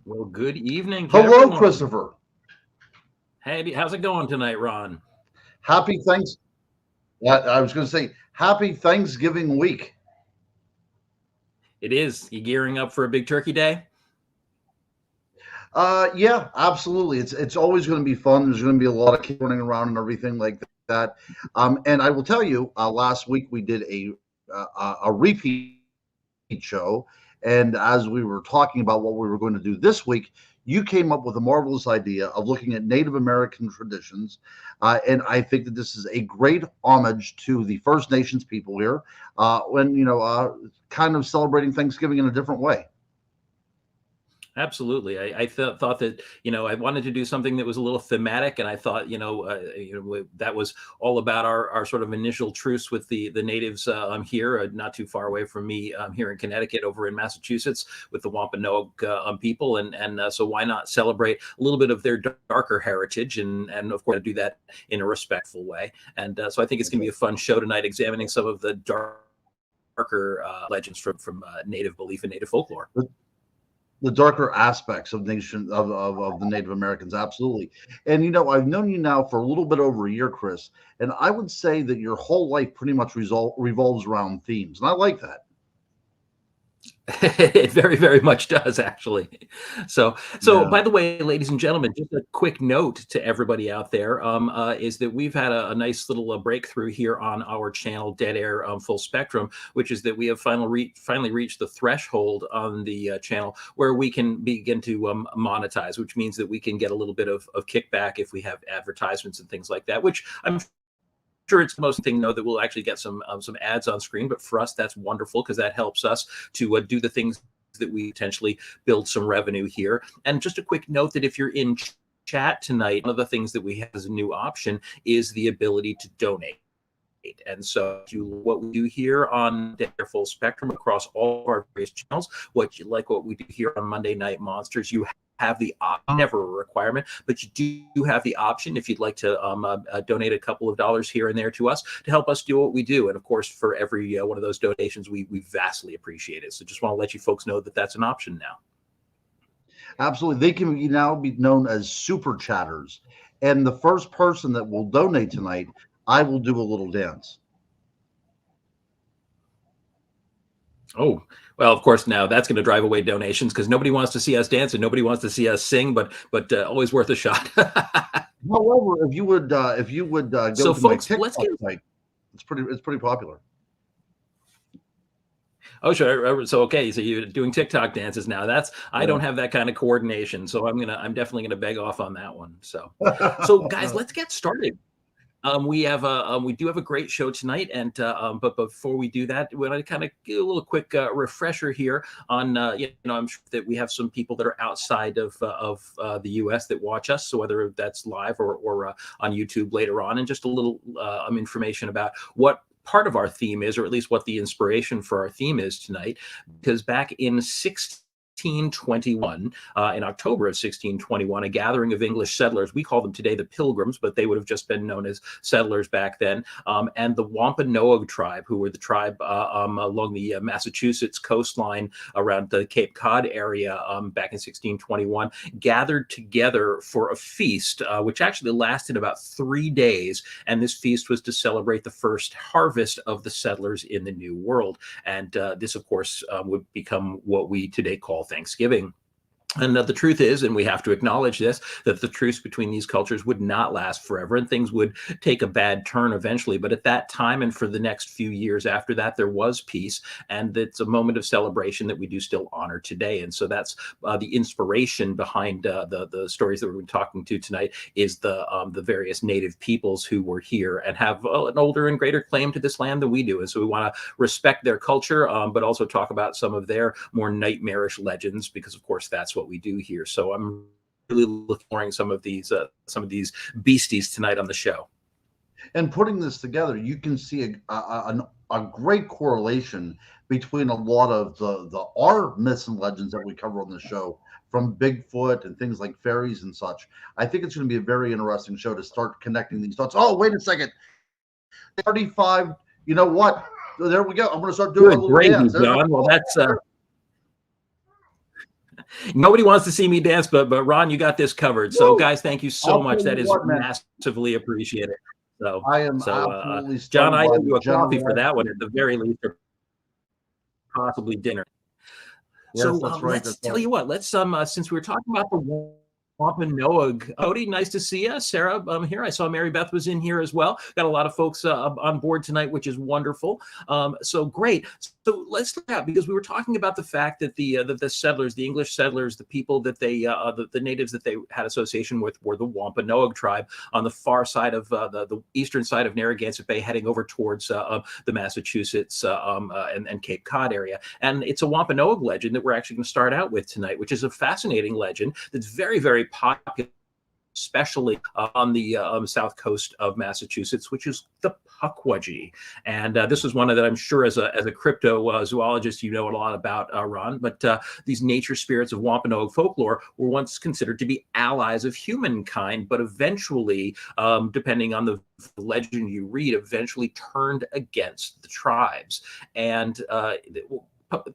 Well, good evening to Hello, everyone. Christopher. Hey, how's it going tonight, Ron? Happy thanks. I was going to say happy Thanksgiving week. It is. You gearing up for a big turkey day? Yeah, absolutely. It's always going to be fun. There's going to be a lot of kids running around and everything like that. And I will tell you, last week we did a repeat show, and as we were talking about what we were going to do this week, you came up with a marvelous idea of looking at Native American traditions, and I think that this is a great homage to the First Nations people here, when kind of celebrating Thanksgiving in a different way. Absolutely. I thought that I wanted to do something that was a little thematic, and I thought that was all about our sort of initial truce with the natives here, not too far away from me, here in Connecticut, over in Massachusetts, with the Wampanoag people, and so why not celebrate a little bit of their darker heritage, and of course do that in a respectful way. And so I think it's going to be a fun show tonight, examining some of the darker legends from Native belief and Native folklore. The darker aspects of of the Native Americans, absolutely. And I've known you now for a little bit over a year, Chris, and I would say that your whole life pretty much revolves around themes, and I like that. It very, very much does, actually. So Yeah. by the way, ladies and gentlemen, just a quick note to everybody out there, is that we've had a nice little breakthrough here on our channel, Dead Air Full Spectrum, which is that we have finally reached the threshold on the channel where we can begin to monetize, which means that we can get a little bit of kickback if we have advertisements and things like that, which I'm sure it's the most thing though that we'll actually get some ads on screen, but for us that's wonderful because that helps us to do the things that we potentially build some revenue here. And just a quick note that if you're in chat tonight, one of the things that we have as a new option is the ability to donate. And so what we do here on their Full Spectrum across all of our various channels, what we do here on Monday Night Monsters, you have the never a requirement, but you do have the option if you'd like to donate a couple of dollars here and there to us to help us do what we do. And of course, for every one of those donations, we vastly appreciate it. So just want to let you folks know that that's an option now. Absolutely. They can now be known as super chatters. And the first person that will donate tonight, I will do a little dance. Oh, well, of course, now that's going to drive away donations because nobody wants to see us dance and nobody wants to see us sing, but always worth a shot. However, if you would go So, to my folks, TikTok site, it's pretty popular. Oh, sure. So, okay. So you're doing TikTok dances now. I Yeah. don't have that kind of coordination. So I'm definitely going to beg off on that one. So guys, let's get started. We do have a great show tonight, and but before we do that, we want to kind of give a little quick refresher here on I'm sure that we have some people that are outside of the U.S. that watch us, so whether that's live or on YouTube later on, and just a little information about what part of our theme is, or at least what the inspiration for our theme is tonight, because back in 1621, in October of 1621, a gathering of English settlers, we call them today the Pilgrims, but they would have just been known as settlers back then, and the Wampanoag tribe, who were the tribe along the Massachusetts coastline around the Cape Cod area back in 1621, gathered together for a feast, which actually lasted about 3 days. And this feast was to celebrate the first harvest of the settlers in the New World. And this, of course, would become what we today call Thanksgiving. And the truth is, and we have to acknowledge this, that the truce between these cultures would not last forever and things would take a bad turn eventually. But at that time and for the next few years after that, there was peace. And it's a moment of celebration that we do still honor today. And so that's the inspiration behind the stories that we're talking to tonight is the various native peoples who were here and have an older and greater claim to this land than we do. And so we want to respect their culture, but also talk about some of their more nightmarish legends, because, of course, that's what we do here. So I'm really looking forward to some of these beasties tonight on the show. And putting this together, you can see a great correlation between a lot of our myths and legends that we cover on the show, from Bigfoot and things like fairies and such. I think it's going to be a very interesting show to start connecting these dots. Oh, wait a second. 35. You know what? There we go. I'm going to start doing a Good little gravy, dance. John. Well, Nobody wants to see me dance, but Ron, you got this covered. So, Woo! guys, thank you so I'll much. tell That you is what, man. massively appreciated. So, I am so absolutely John, stunned I by owe the you a coffee for that one generosity. at the very least, or possibly dinner. Yes, So that's right. let's That's tell right. you what. Let's since we were talking about the Wampanoag, Cody, nice to see you. Sarah, here. I saw Mary Beth was in here as well. Got a lot of folks on board tonight, which is wonderful. So great. So let's look at, because we were talking about the fact that the settlers, the English settlers, the people that they the natives that they had association with were the Wampanoag tribe on the far side of the eastern side of Narragansett Bay, heading over towards the Massachusetts and Cape Cod area. And it's a Wampanoag legend that we're actually going to start out with tonight, which is a fascinating legend that's very, very popular, especially on the south coast of Massachusetts, which is the Pukwudgie. And this is one that I'm sure as a cryptozoologist, you know a lot about, Ron. But these nature spirits of Wampanoag folklore were once considered to be allies of humankind, but eventually, depending on the legend you read, eventually turned against the tribes. And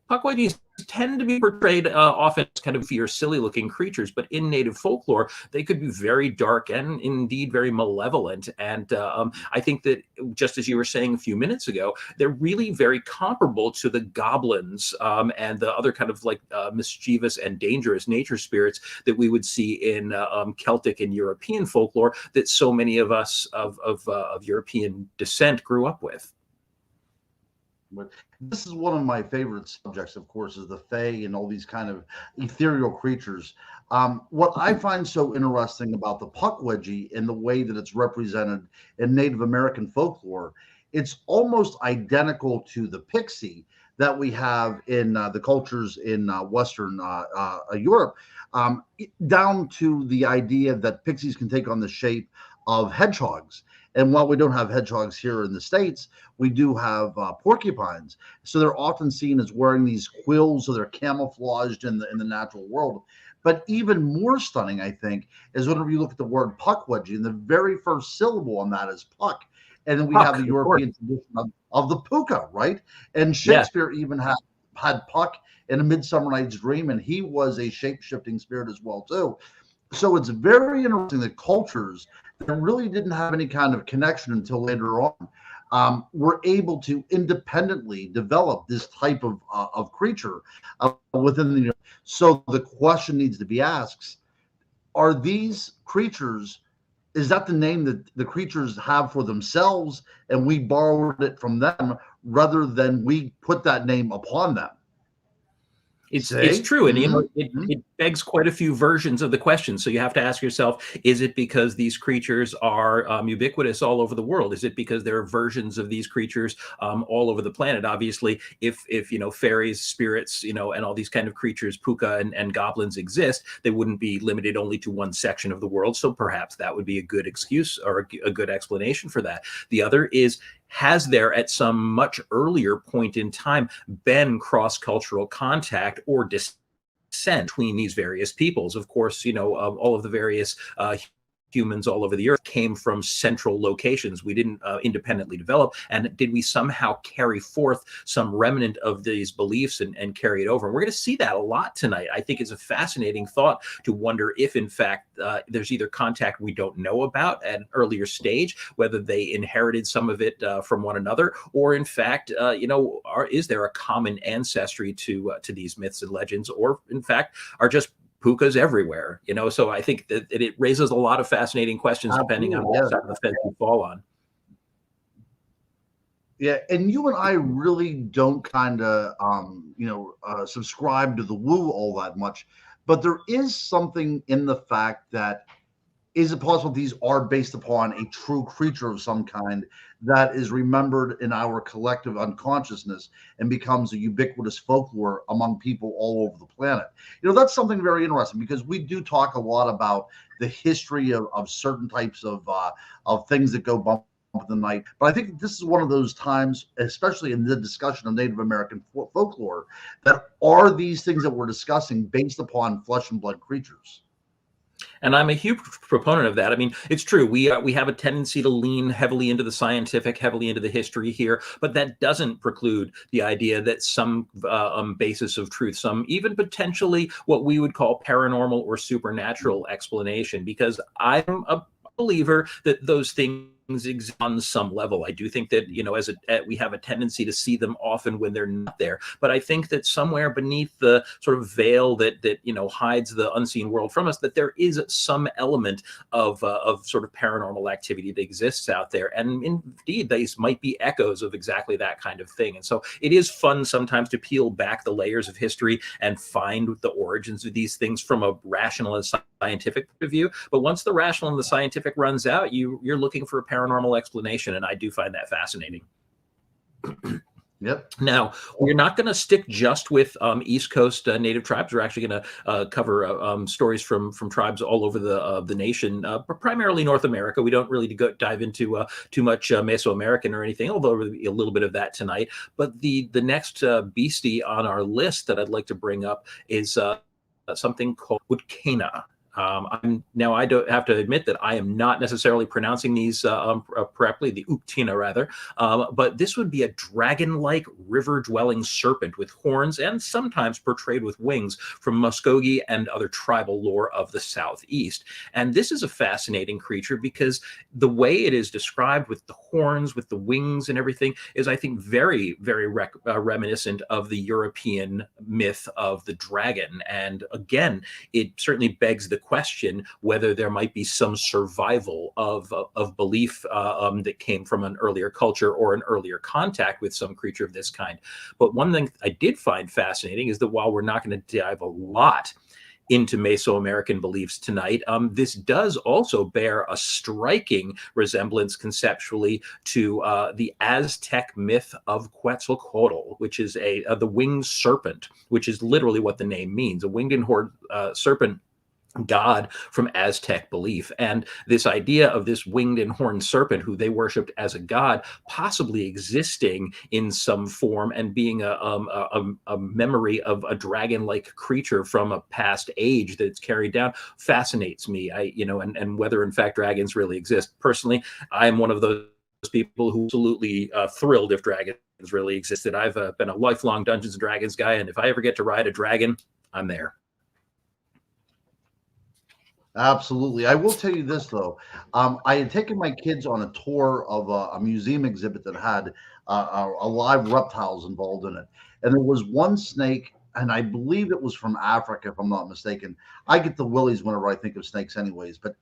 Pukwudgies tend to be portrayed often as kind of fierce, silly-looking creatures, but in native folklore, they could be very dark and indeed very malevolent. And I think that, just as you were saying a few minutes ago, they're really very comparable to the goblins and the other kind of like mischievous and dangerous nature spirits that we would see in Celtic and European folklore that so many of us of European descent grew up with. But this is one of my favorite subjects, of course, is the Fae and all these kind of ethereal creatures. What I find so interesting about the Pukwudgie and the way that it's represented in Native American folklore, it's almost identical to the pixie that we have in the cultures in Western Europe, down to the idea that pixies can take on the shape of hedgehogs. And while we don't have hedgehogs here in the States, we do have porcupines. So they're often seen as wearing these quills, so they're camouflaged in the natural world. But even more stunning, I think, is whenever you look at the word Pukwudgie, and the very first syllable on that is puck. And then we have Puck, the of course. European tradition of the puka, right? And Yeah. Shakespeare even had Puck in A Midsummer Night's Dream, and he was a shape-shifting spirit as well, too. So it's very interesting that cultures that really didn't have any kind of connection until later on were able to independently develop this type of creature within the. So the question needs to be asked: are these creatures? Is that the name that the creatures have for themselves, and we borrowed it from them, rather than we put that name upon them? It's true, and it begs quite a few versions of the question. So you have to ask yourself: is it because these creatures are ubiquitous all over the world? Is it because there are versions of these creatures all over the planet? Obviously, if fairies, spirits, and all these kind of creatures, puka and goblins exist, they wouldn't be limited only to one section of the world. So perhaps that would be a good excuse or a good explanation for that. The other is, has there at some much earlier point in time been cross-cultural contact or dissent between these various peoples? Of course, all of the various humans all over the earth came from central locations. We didn't independently develop. And did we somehow carry forth some remnant of these beliefs and carry it over? And we're going to see that a lot tonight. I think it's a fascinating thought to wonder if, in fact, there's either contact we don't know about at an earlier stage, whether they inherited some of it from one another, or in fact, is there a common ancestry to these myths and legends, or in fact are just pukas everywhere, so I think that it raises a lot of fascinating questions. Absolutely, depending on what side of the fence you fall on. Yeah, and you and I really don't kind of, subscribe to the woo all that much, but there is something in the fact that, is it possible these are based upon a true creature of some kind that is remembered in our collective unconsciousness and becomes a ubiquitous folklore among people all over the planet? That's something very interesting, because we do talk a lot about the history of certain types of things that go bump in the night. But I think this is one of those times, especially in the discussion of Native American folklore, that are these things that we're discussing based upon flesh and blood creatures. And I'm a huge proponent of that. I mean, it's true. We have a tendency to lean heavily into the scientific, heavily into the history here, but that doesn't preclude the idea that some basis of truth, some even potentially what we would call paranormal or supernatural explanation, because I'm a believer that those things exist on some level. I do think that, we have a tendency to see them often when they're not there, but I think that somewhere beneath the sort of veil that hides the unseen world from us, that there is some element of sort of paranormal activity that exists out there, and indeed these might be echoes of exactly that kind of thing. And so it is fun sometimes to peel back the layers of history and find the origins of these things from a rational and scientific point of view. But once the rational and the scientific runs out, you're looking for a paranormal explanation, and I do find that fascinating. Yep. Now, we're not going to stick just with East Coast native tribes. We're actually going to cover stories from tribes all over the nation, primarily North America. We don't really dive into too much Mesoamerican or anything, although there'll be a little bit of that tonight. But the next beastie on our list that I'd like to bring up is something called Utkena. I don't have to admit that I am not necessarily pronouncing these correctly, the Uktina rather, but this would be a dragon-like river-dwelling serpent with horns and sometimes portrayed with wings from Muskogee and other tribal lore of the Southeast. And this is a fascinating creature because the way it is described with the horns, with the wings and everything is, I think, very, very reminiscent of the European myth of the dragon. And again, it certainly begs the question whether there might be some survival of belief that came from an earlier culture or an earlier contact with some creature of this kind. But one thing I did find fascinating is that while we're not going to dive a lot into Mesoamerican beliefs tonight, this does also bear a striking resemblance conceptually to the Aztec myth of Quetzalcoatl, which is the winged serpent, which is literally what the name means, a winged and horned serpent god from Aztec belief. And this idea of this winged and horned serpent who they worshipped as a god possibly existing in some form and being a memory of a dragon-like creature from a past age that's carried down fascinates me. And whether in fact dragons really exist. Personally, I am one of those people who absolutely thrilled if dragons really existed. I've been a lifelong Dungeons and Dragons guy, and if I ever get to ride a dragon, I'm there. Absolutely. I will tell you this, though. I had taken my kids on a tour of a museum exhibit that had live reptiles involved in it. And there was one snake, and I believe it was from Africa, if I'm not mistaken. I get the willies whenever I think of snakes, anyways. But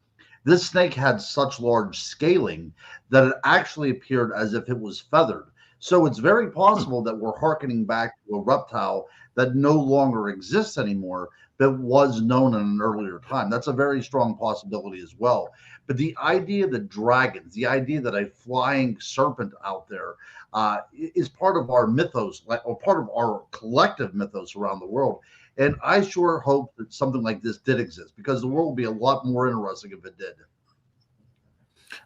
this snake had such large scaling that it actually appeared as if it was feathered. So it's very possible that we're hearkening back to a reptile that no longer exists anymore, that was known in an earlier time. That's a very strong possibility as well. But the idea that dragons, the idea that a flying serpent out there is part of our mythos, or part of our collective mythos around the world. And I sure hope that something like this did exist, because the world would be a lot more interesting if it did.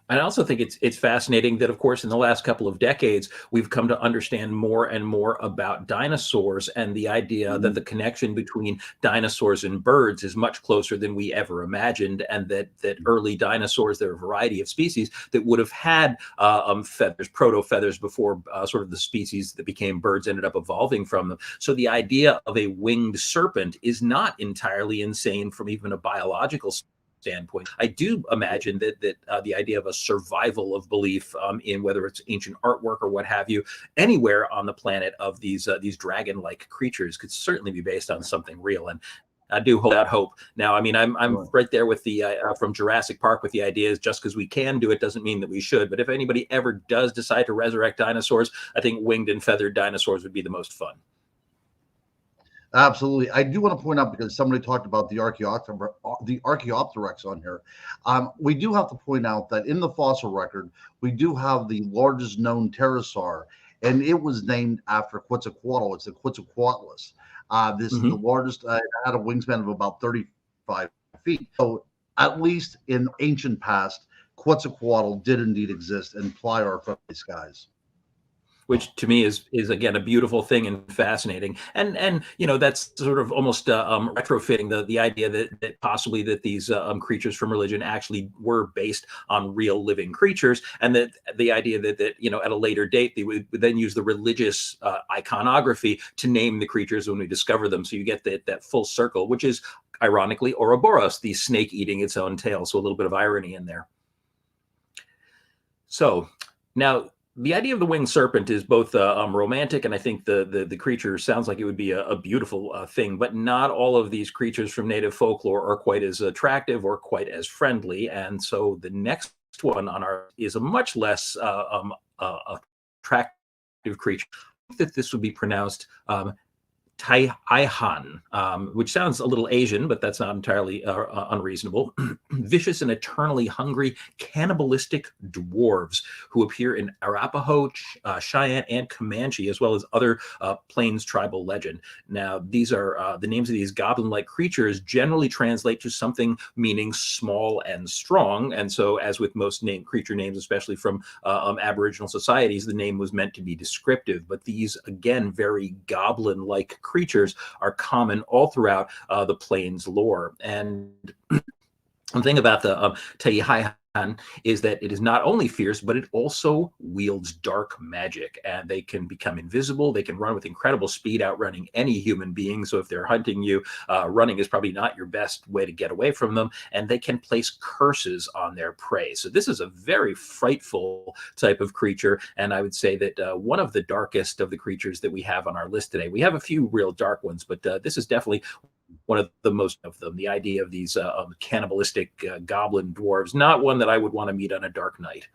I also think it's fascinating that, of course, in the last couple of decades, we've come to understand more and more about dinosaurs, and the idea that the connection between dinosaurs and birds is much closer than we ever imagined, and that early dinosaurs, there are a variety of species that would have had feathers, proto feathers, before sort of the species that became birds ended up evolving from them. So the idea of a winged serpent is not entirely insane from even a biological standpoint. I do imagine that the idea of a survival of belief in whether it's ancient artwork or what have you, anywhere on the planet of these dragon-like creatures could certainly be based on something real. And I do hold out hope. Now, I mean, I'm right there with the from Jurassic Park with the idea is just because we can do it doesn't mean that we should. But if anybody ever does decide to resurrect dinosaurs, I think winged and feathered dinosaurs would be the most fun. Absolutely. I do want to point out, because somebody talked about the Archaeopteryx on here. We do have to point out that in the fossil record, we do have the largest known pterosaur, and it was named after Quetzalcoatl. It's the Quetzalcoatlus. This is the largest. It had a wingspan of about 35 feet. So at least in ancient past, Quetzalcoatl did indeed exist and fly our friendly skies. which to me is again a beautiful thing and fascinating. And that's sort of almost retrofitting the idea that possibly that these creatures from religion actually were based on real living creatures, and that the idea that at a later date they would then use the religious iconography to name the creatures when we discover them. So you get that full circle, which is ironically Ouroboros, the snake eating its own tail. So a little bit of irony in there. So now the idea of the winged serpent is both romantic, and I think the creature sounds like it would be a beautiful thing, but not all of these creatures from native folklore are quite as attractive or quite as friendly. And so the next one on our is a much less attractive creature. I think that this would be pronounced Taihan, which sounds a little Asian, but that's not entirely unreasonable. Vicious and eternally hungry cannibalistic dwarves who appear in Arapaho, Cheyenne, and Comanche, as well as other Plains tribal legend. Now, these are the names of these goblin-like creatures generally translate to something meaning small and strong. And so, as with most creature names, especially from Aboriginal societies, the name was meant to be descriptive. But these, again, very goblin-like creatures are common all throughout the Plains lore. And one thing about the Taihan is that it is not only fierce, but it also wields dark magic, and they can become invisible. They can run with incredible speed, outrunning any human being. So if they're hunting you, running is probably not your best way to get away from them. And they can place curses on their prey. So this is a very frightful type of creature. And I would say that one of the darkest of the creatures that we have on our list today. We have a few real dark ones, but this is definitely one of the most of them. The idea of these cannibalistic goblin dwarves, not one that I would want to meet on a dark night.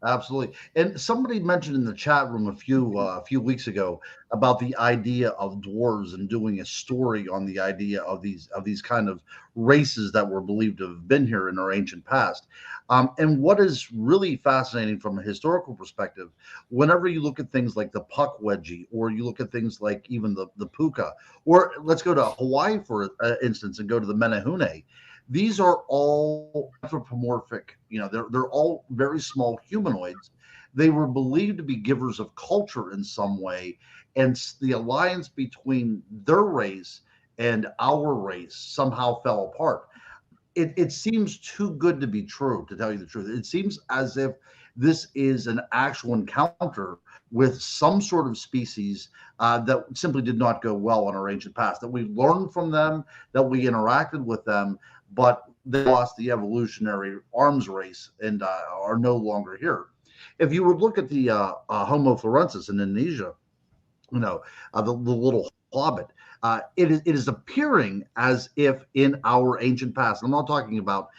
Absolutely. And somebody mentioned in the chat room a few weeks ago about the idea of dwarves and doing a story on the idea of these kind of races that were believed to have been here in our ancient past. And what is really fascinating from a historical perspective, whenever you look at things like the Pukwudgie, or you look at things like even the Puka, or let's go to Hawaii for instance and go to the Menehune. These are all anthropomorphic. They're all very small humanoids. They were believed to be givers of culture in some way, and the alliance between their race and our race somehow fell apart. It seems too good to be true, to tell you the truth. It seems as if this is an actual encounter with some sort of species that simply did not go well in our ancient past, that we learned from them, that we interacted with them, but they lost the evolutionary arms race and are no longer here. If you would look at the Homo florensis in Indonesia, the little hobbit, it is appearing as if in our ancient past. I'm not talking about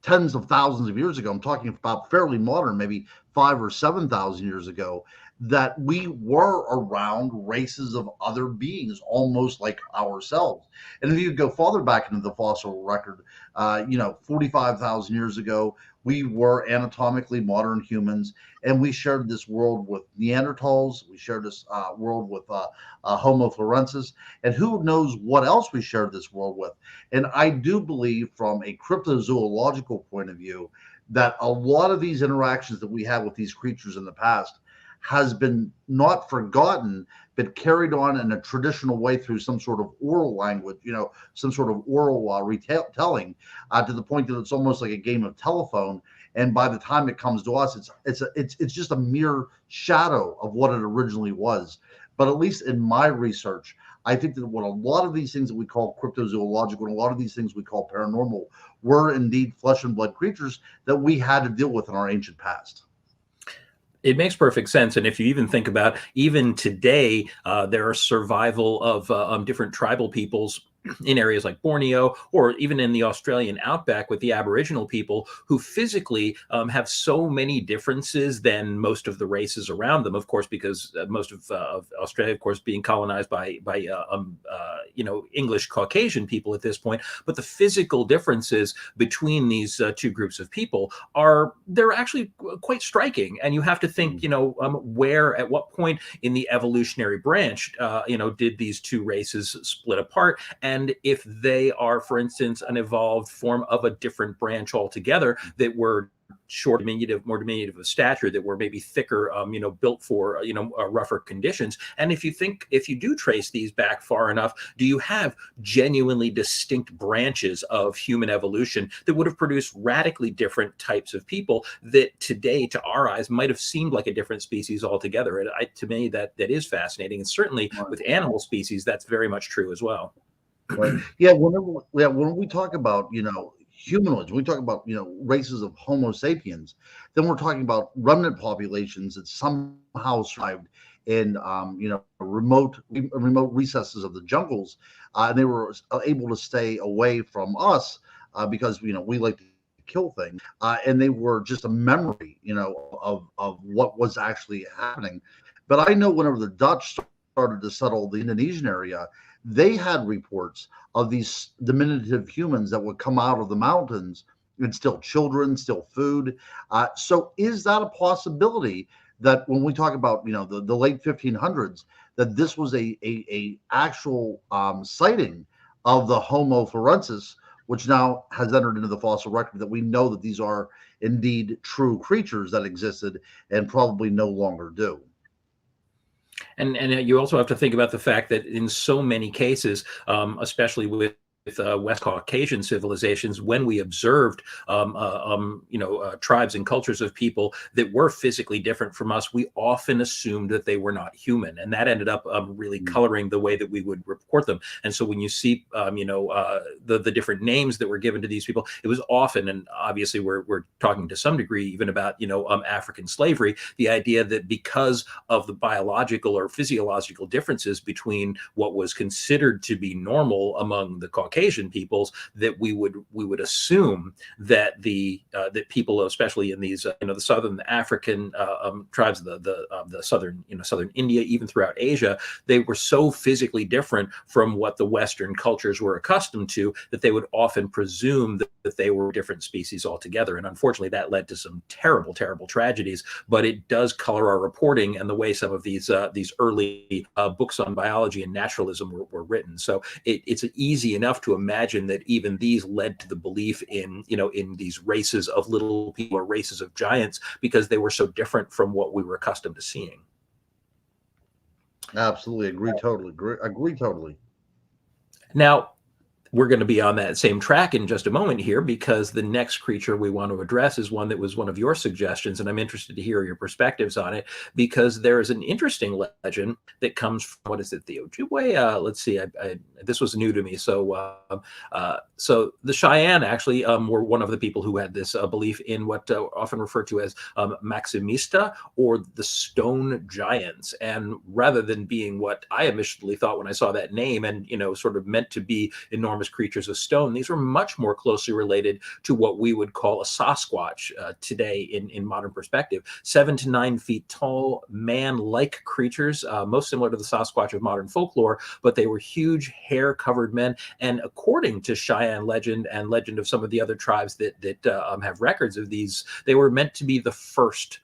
tens of thousands of years ago. I'm talking about fairly modern, maybe 5,000 or 7,000 years ago, that we were around races of other beings, almost like ourselves. And if you go farther back into the fossil record, 45,000 years ago, we were anatomically modern humans, and we shared this world with Neanderthals. We shared this world with Homo florensis, and who knows what else we shared this world with. And I do believe, from a cryptozoological point of view, that a lot of these interactions that we had with these creatures in the past has been not forgotten, but carried on in a traditional way through some sort of oral language, some sort of oral retelling, to the point that it's almost like a game of telephone. And by the time it comes to us, it's just a mere shadow of what it originally was. But at least in my research, I think that what a lot of these things that we call cryptozoological and a lot of these things we call paranormal were indeed flesh and blood creatures that we had to deal with in our ancient past. It makes perfect sense. And if you even think about, even today, there are survival of different tribal peoples in areas like Borneo, or even in the Australian outback with the Aboriginal people, who physically have so many differences than most of the races around them, of course, because most of Australia, of course, being colonized by English Caucasian people at this point. But the physical differences between these two groups of people they're actually quite striking. And you have to think, where, at what point in the evolutionary branch, did these two races split apart? And if they are, for instance, an evolved form of a different branch altogether that were short, more diminutive of stature, that were maybe thicker, built for rougher conditions. And if you do trace these back far enough, do you have genuinely distinct branches of human evolution that would have produced radically different types of people that today, to our eyes, might have seemed like a different species altogether? And to me, that is fascinating, and certainly Right. with animal species, that's very much true as well. Right. Yeah. When we talk about, humanoids, we talk about, races of Homo sapiens, then we're talking about remnant populations that somehow survived in, remote recesses of the jungles, and they were able to stay away from us because we like to kill things, and they were just a memory, of what was actually happening. But I know whenever the Dutch started to settle the Indonesian area, they had reports of these diminutive humans that would come out of the mountains and steal children, steal food. So is that a possibility that when we talk about, the late 1500s, that this was a actual sighting of the Homo forensis, which now has entered into the fossil record, that we know that these are indeed true creatures that existed and probably no longer do? And you also have to think about the fact that in so many cases, especially with West Caucasian civilizations, when we observed, tribes and cultures of people that were physically different from us, we often assumed that they were not human, and that ended up really coloring the way that we would report them. And so when you see, the different names that were given to these people, it was often, and obviously we're talking to some degree even about African slavery, the idea that because of the biological or physiological differences between what was considered to be normal among the Caucasian peoples, that we would assume that that people, especially in these the southern African tribes, the southern India, even throughout Asia, they were so physically different from what the Western cultures were accustomed to, that they would often presume that they were different species altogether. And unfortunately, that led to some terrible, terrible tragedies. But it does color our reporting and the way some of these early books on biology and naturalism were written. So it's easy enough to imagine that even these led to the belief in these races of little people or races of giants, because they were so different from what we were accustomed to seeing. Absolutely agree. Totally agree. Totally. Now, we're going to be on that same track in just a moment here, because the next creature we want to address is one that was one of your suggestions, and I'm interested to hear your perspectives on it, because there is an interesting legend that comes from, what is it, the Ojibwe? Let's see, this was new to me. So the Cheyenne actually were one of the people who had this belief in what often referred to as Maximista, or the stone giants. And rather than being what I initially thought when I saw that name, and sort of meant to be enormous creatures of stone, these were much more closely related to what we would call a Sasquatch today in modern perspective. 7 to 9 feet tall, man-like creatures, most similar to the Sasquatch of modern folklore, but they were huge, hair-covered men. And according to Cheyenne legend and legend of some of the other tribes that have records of these, they were meant to be the first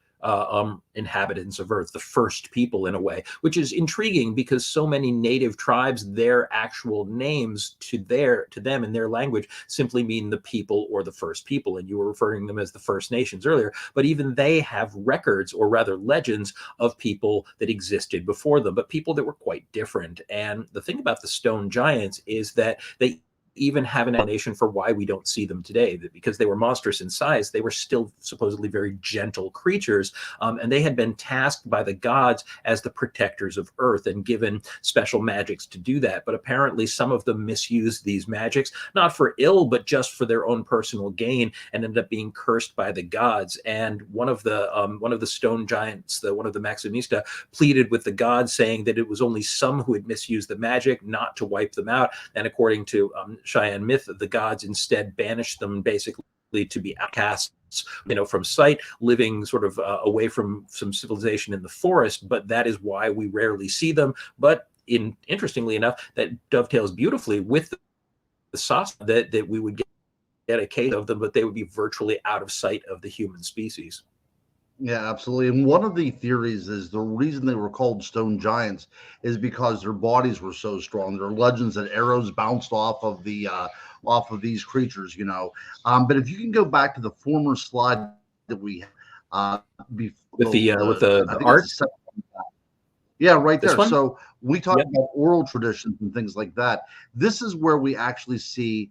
inhabitants of Earth, the first people in a way, which is intriguing, because so many native tribes, their actual names to them in their language simply mean the people or the first people, and you were referring to them as the First Nations earlier. But even they have records, or rather legends, of people that existed before them, but people that were quite different. And the thing about the stone giants is that they even have an explanation for why we don't see them today. That because they were monstrous in size, they were still supposedly very gentle creatures, and they had been tasked by the gods as the protectors of Earth and given special magics to do that. But apparently some of them misused these magics, not for ill, but just for their own personal gain, and ended up being cursed by the gods. And one of the stone giants, one of the Maximista, pleaded with the gods, saying that it was only some who had misused the magic, not to wipe them out. And according to Cheyenne myth, the gods instead banished them, basically to be outcasts, from sight, living sort of away from some civilization in the forest. But that is why we rarely see them. But interestingly enough, that dovetails beautifully with the sauce that we would get a case of them, but they would be virtually out of sight of the human species. Yeah, absolutely. And one of the theories is the reason they were called stone giants is because their bodies were so strong. There are legends that arrows bounced off of these creatures. But if you can go back to the former slide that we with I the think it's art. the second. Yeah, right This there. one. So we talk Yep. about oral traditions and things like that. This is where we actually see,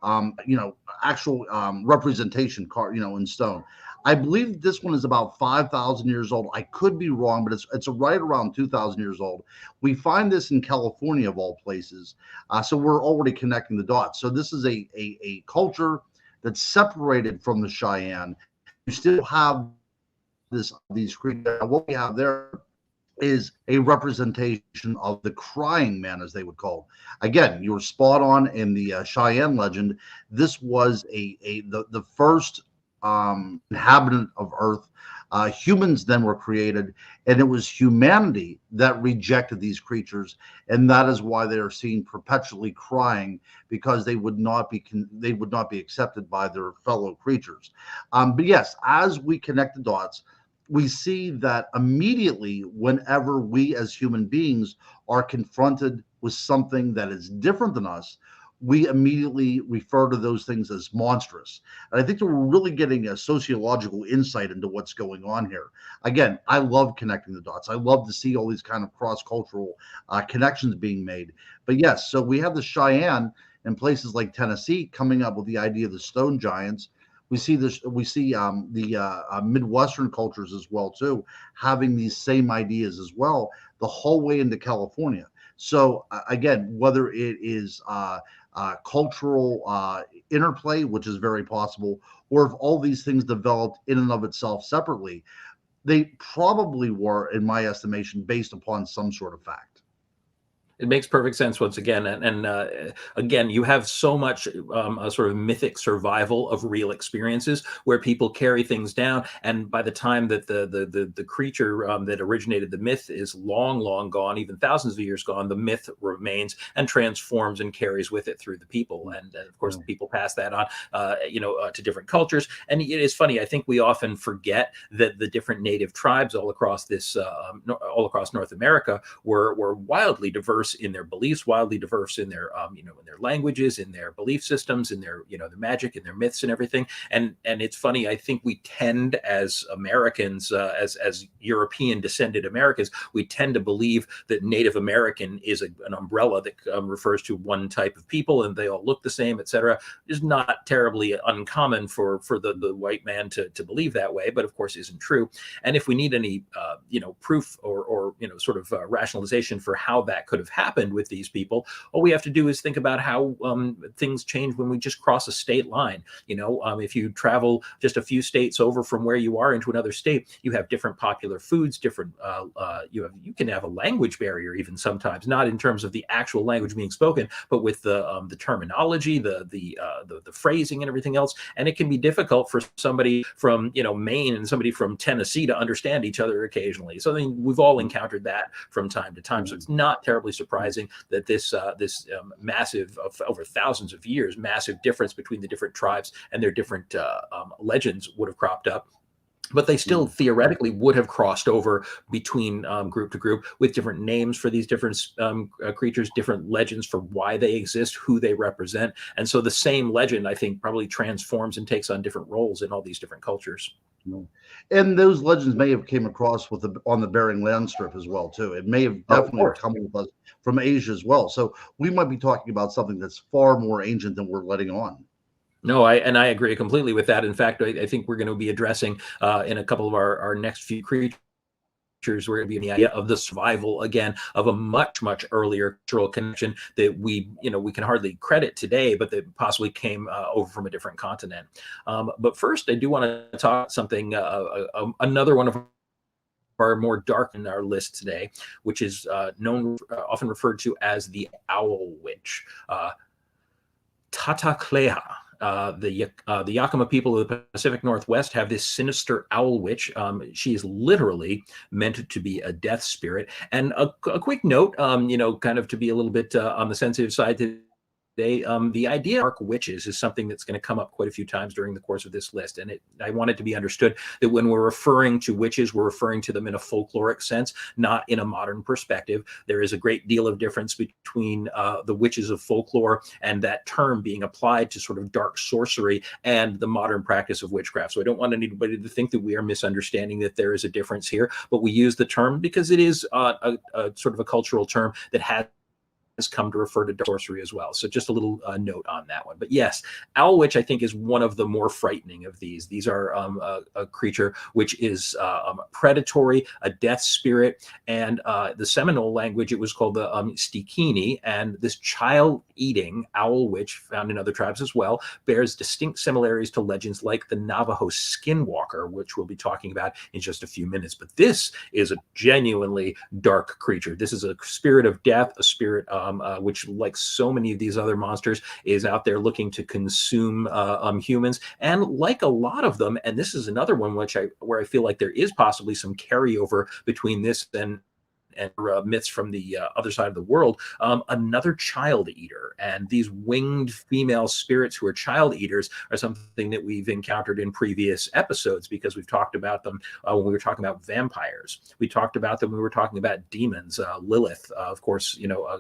actual representation, in stone. I believe this one is about 5,000 years old. I could be wrong, but it's right around 2,000 years old. We find this in California of all places. So we're already connecting the dots. So this is a culture that's separated from the Cheyenne. You still have these creatures. What we have there is a representation of the crying man, as they would call it. Again, you were spot on in the Cheyenne legend. This was the first inhabitant of Earth. Humans then were created, and it was humanity that rejected these creatures, and that is why they are seen perpetually crying, because they would not be accepted by their fellow creatures. But yes, as we connect the dots, we see that immediately whenever we as human beings are confronted with something that is different than us, we immediately refer to those things as monstrous. And I think that we're really getting a sociological insight into what's going on here. Again, I love connecting the dots. I love to see all these kind of cross-cultural connections being made. But yes, so we have the Cheyenne in places like Tennessee coming up with the idea of the stone giants. We see this. We see the Midwestern cultures as well too, having these same ideas as well, the whole way into California. So again, whether it is cultural interplay, which is very possible, or if all these things developed in and of itself separately, they probably were, in my estimation, based upon some sort of fact. It makes perfect sense once again, and again, you have so much a sort of mythic survival of real experiences where people carry things down, and by the time that the creature that originated the myth is long gone, even thousands of years gone, the myth remains and transforms and carries with it through the people, and of course, the people pass that on, to different cultures. And it is funny. I think we often forget that the different native tribes all across all across North America were wildly diverse in their beliefs, wildly diverse in their in their languages, in their belief systems, in their their magic, in their myths and everything. And it's funny, I think we tend as Americans, as European descended Americans, we tend to believe that Native American is an umbrella that refers to one type of people and they all look the same, etc. Is not terribly uncommon for the white man to believe that way, but of course isn't true. And if we need any proof or sort of rationalization for how that could have happened with these people, all we have to do is think about how things change when we just cross a state line. If you travel just a few states over from where you are into another state, you have different popular foods, different you can have a language barrier even sometimes, not in terms of the actual language being spoken, but with the terminology, the phrasing and everything else. And it can be difficult for somebody from Maine and somebody from Tennessee to understand each other occasionally. So I mean, we've all encountered that from time to time. So it's not terribly surprising that this massive, of over thousands of years, massive difference between the different tribes and their different legends would have cropped up. But they still theoretically would have crossed over between group to group with different names for these different creatures, different legends for why they exist, who they represent. And so the same legend, I think, probably transforms and takes on different roles in all these different cultures. And those legends may have came across on the Bering Land Strip as well too. It may have definitely come with us from Asia as well. So we might be talking about something that's far more ancient than we're letting on. No, I agree completely with that. In fact, I think we're going to be addressing in a couple of our next few creatures, we're going to be in the idea of the survival again of a much earlier cultural connection that we can hardly credit today, but that possibly came over from a different continent. But first, I do want to talk something, another one of are more dark in our list today, which is often referred to as the Owl Witch, Tataklea. The Yakima people of the Pacific Northwest have this sinister owl witch. She is literally meant to be a death spirit. And a quick note, kind of to be a little bit on the sensitive side the idea of dark witches is something that's going to come up quite a few times during the course of this list. And I want it to be understood that when we're referring to witches, we're referring to them in a folkloric sense, not in a modern perspective. There is a great deal of difference between the witches of folklore and that term being applied to sort of dark sorcery and the modern practice of witchcraft. So I don't want anybody to think that we are misunderstanding that there is a difference here, but we use the term because it is a sort of a cultural term that has come to refer to sorcery as well. So just a little note on that one. But yes, Owl Witch, I think, is one of the more frightening of these. These are a creature which is predatory, a death spirit, and the Seminole language, it was called the Stikini, and this child-eating Owl Witch, found in other tribes as well, bears distinct similarities to legends like the Navajo Skinwalker, which we'll be talking about in just a few minutes. But this is a genuinely dark creature. This is a spirit of death, a spirit which, like so many of these other monsters, is out there looking to consume humans. And like a lot of them, and this is another one where I feel like there is possibly some carryover between this and myths from the other side of the world, another child eater. And these winged female spirits who are child eaters are something that we've encountered in previous episodes, because we've talked about them when we were talking about vampires. We talked about them when we were talking about demons. Lilith, of course,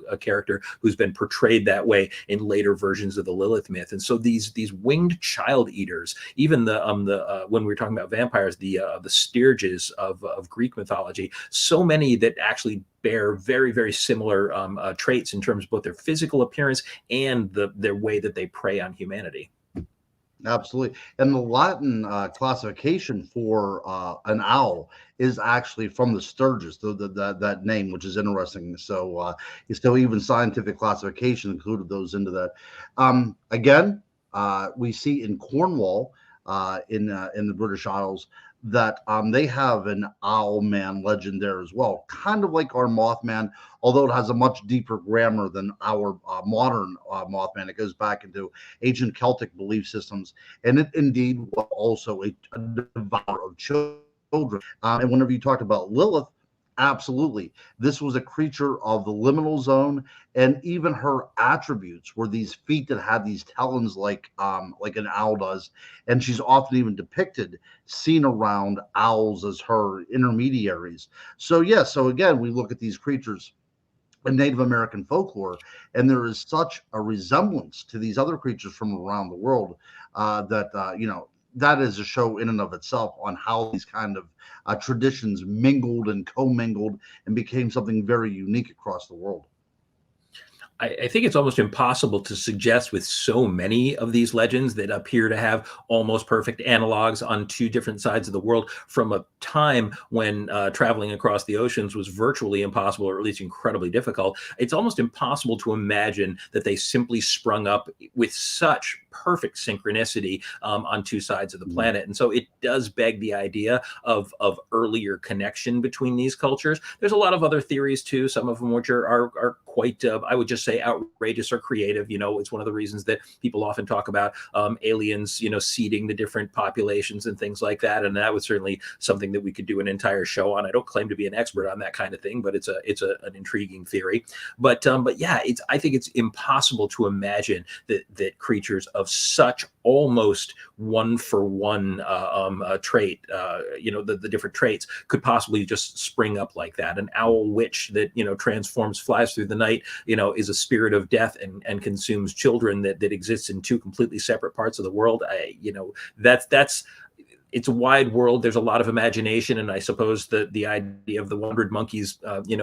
a character who's been portrayed that way in later versions of the Lilith myth. And so these winged child eaters, even when we were talking about vampires, the Styurges of Greek mythology, so many that actually bear very, very similar traits in terms of both their physical appearance and their way that they prey on humanity. Absolutely. And the Latin classification for an owl is actually from the Sturgis, that name, which is interesting. So even scientific classification included those into that. Again, we see in Cornwall, in the British Isles, that they have an owl man legend there as well, kind of like our Mothman, although it has a much deeper grammar than our modern Mothman. It goes back into ancient Celtic belief systems, and it indeed was also a devourer of children. And whenever you talked about Lilith, absolutely, this was a creature of the liminal zone, and even her attributes were these feet that had these talons like an owl does, and she's often even depicted seen around owls as her intermediaries. So again, we look at these creatures in Native American folklore, and there is such a resemblance to these other creatures from around the world that is a show in and of itself on how these kind of traditions mingled and commingled and became something very unique across the world. I think it's almost impossible to suggest with so many of these legends that appear to have almost perfect analogs on two different sides of the world from a time when traveling across the oceans was virtually impossible, or at least incredibly difficult. It's almost impossible to imagine that they simply sprung up with such perfect synchronicity on two sides of the planet. And so it does beg the idea of earlier connection between these cultures. There's a lot of other theories too, some of them which are quite, I would just say, outrageous or creative. It's one of the reasons that people often talk about aliens, seeding the different populations and things like that. And that was certainly something that we could do an entire show on. I don't claim to be an expert on that kind of thing, but it's an intriguing theory. But yeah, I think it's impossible to imagine that creatures of such almost one-for-one trait, the different traits could possibly just spring up like that. An owl witch that transforms, flies through the night, is a spirit of death and consumes children that exists in two completely separate parts of the world. It's a wide world. There's a lot of imagination, and I suppose the idea of the 100 monkeys,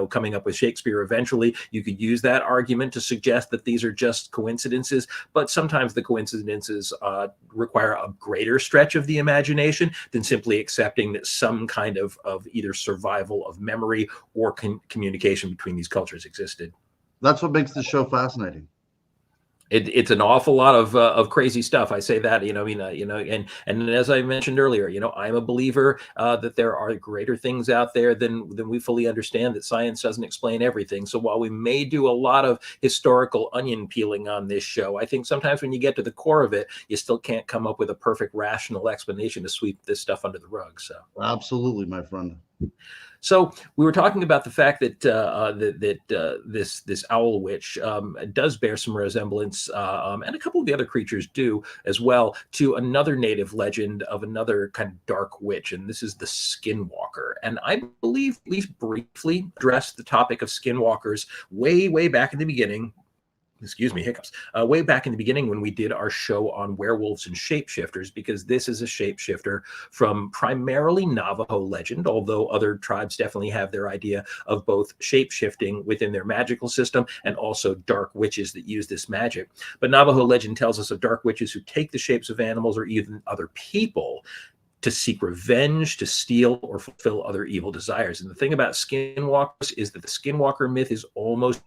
coming up with Shakespeare eventually, you could use that argument to suggest that these are just coincidences. But sometimes the coincidences require a greater stretch of the imagination than simply accepting that some kind of either survival of memory or communication between these cultures existed. That's what makes the show fascinating. It's an awful lot of crazy stuff. I say that, and as I mentioned earlier, I'm a believer that there are greater things out there than we fully understand, that science doesn't explain everything. So while we may do a lot of historical onion peeling on this show, I think sometimes when you get to the core of it, you still can't come up with a perfect rational explanation to sweep this stuff under the rug. So absolutely, my friend. So we were talking about the fact that this owl witch does bear some resemblance, and a couple of the other creatures do as well, to another native legend of another kind of dark witch, and this is the Skinwalker. And I believe, at least briefly, addressed the topic of skinwalkers way back in the beginning. Excuse me, hiccups. Way back in the beginning when we did our show on werewolves and shapeshifters, because this is a shapeshifter from primarily Navajo legend, although other tribes definitely have their idea of both shapeshifting within their magical system and also dark witches that use this magic. But Navajo legend tells us of dark witches who take the shapes of animals or even other people to seek revenge, to steal, or fulfill other evil desires. And the thing about skinwalkers is that the skinwalker myth is almost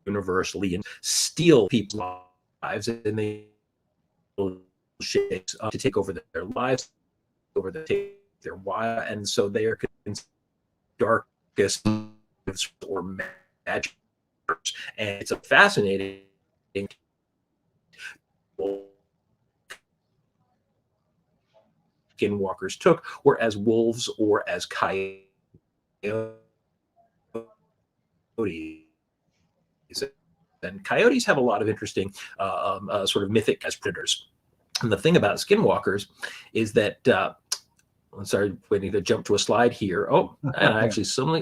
universally and steal people's lives, and they shapes to take over their lives, over their wild, and so they are considered darkest or magic. And it's a fascinating skinwalkers took, or as wolves or as coyotes. And coyotes have a lot of interesting sort of mythic as predators. And the thing about skinwalkers is that I'm sorry, waiting to jump to a slide here. Oh, and